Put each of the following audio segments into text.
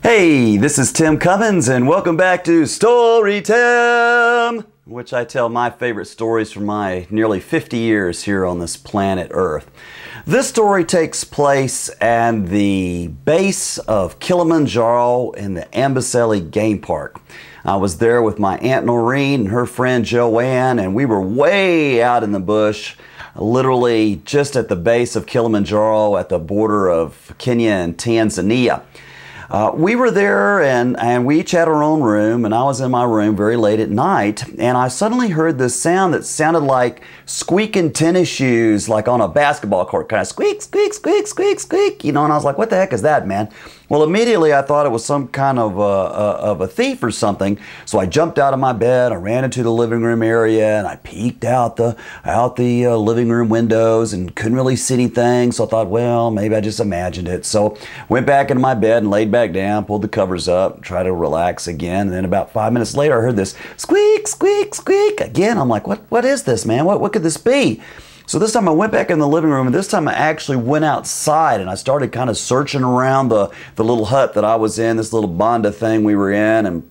Hey, this is Tim Cummins, and welcome back to Story Tim, which I tell my favorite stories from my nearly 50 years here on this planet Earth. This story takes place at the base of Kilimanjaro in the Amboseli Game Park. I was there with my Aunt Noreen and her friend Joanne, and we were way out in the bush, literally just at the base of Kilimanjaro at the border of Kenya and Tanzania. We were there and we each had our own room, and I was in my room very late at night, and I suddenly heard this sound that sounded like squeaking tennis shoes, like on a basketball court, kind of squeak, squeak, squeak, squeak, squeak, you know, and I was like, what the heck is that, man? Well, immediately I thought it was some kind of a thief or something, so I jumped out of my bed, I ran into the living room area, and I peeked out the living room windows and couldn't really see anything, so I thought, well, maybe I just imagined it. So went back into my bed and laid back down, pulled the covers up, tried to relax again, and then about 5 minutes later I heard this squeak, squeak, squeak again. I'm like, what is this, man? What could this be? So this time I went back in the living room, and this time I actually went outside and I started kind of searching around the little hut that I was in, this little banda thing we were in, and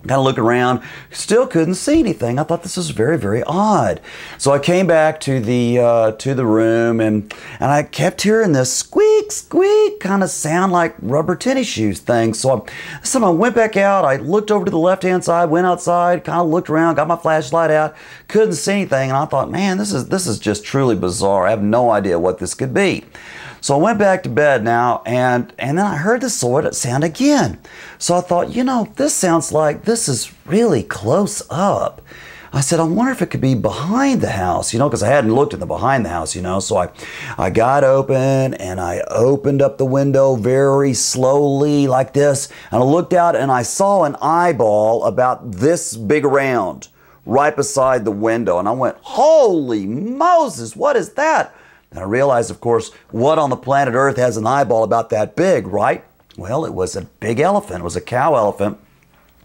kind of looking around, still couldn't see anything. I thought this was very, very odd. So I came back to the room, and I kept hearing this squeak, squeak kind of sound like rubber tennis shoes thing. So this time I went back out, I looked over to the left-hand side, went outside, kind of looked around, got my flashlight out, couldn't see anything, and I thought, man, this is just truly bizarre. I have no idea what this could be. So I went back to bed now, and then I heard the sound again. So I thought, you know, this sounds like this is really close up. I said, I wonder if it could be behind the house, you know, because I hadn't looked in the behind the house, you know. So I got open, and I opened up the window very slowly like this, and I looked out, and I saw an eyeball about this big around right beside the window. And I went, holy Moses, what is that? And I realized, of course, what on the planet Earth has an eyeball about that big, right? Well, it was a big elephant. It was a cow elephant.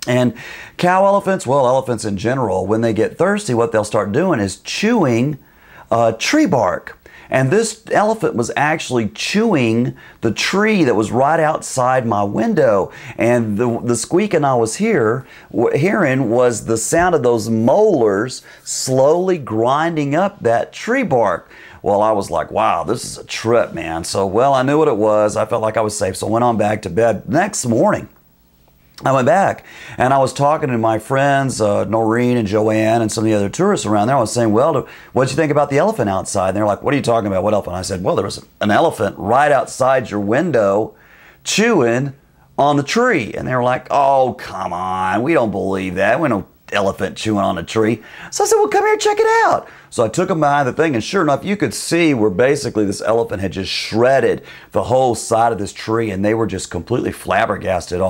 And cow elephants, well, elephants in general, when they get thirsty, what they'll start doing is chewing tree bark. And this elephant was actually chewing the tree that was right outside my window. And the squeaking I was hearing was the sound of those molars slowly grinding up that tree bark. Well, I was like, wow, this is a trip, man. So, well, I knew what it was. I felt like I was safe, so I went on back to bed. Next morning, I went back, and I was talking to my friends, Noreen and Joanne and some of the other tourists around there. I was saying, well, what'd you think about the elephant outside? And they're like, what are you talking about? What elephant? I said, well, there was an elephant right outside your window chewing on the tree. And they were like, oh, come on. We don't believe that. We don't elephant chewing on a tree. So I said, well, come here, check it out. So I took them behind the thing, and sure enough, you could see where basically this elephant had just shredded the whole side of this tree, and they were just completely flabbergasted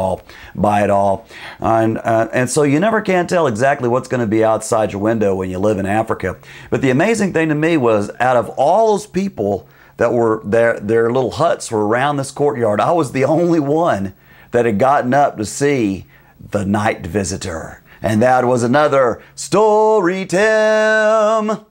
by it all. And so you never can tell exactly what's going to be outside your window when you live in Africa. But the amazing thing to me was, out of all those people that were their little huts were around this courtyard, I was the only one that had gotten up to see the night visitor. And that was another Story Tim.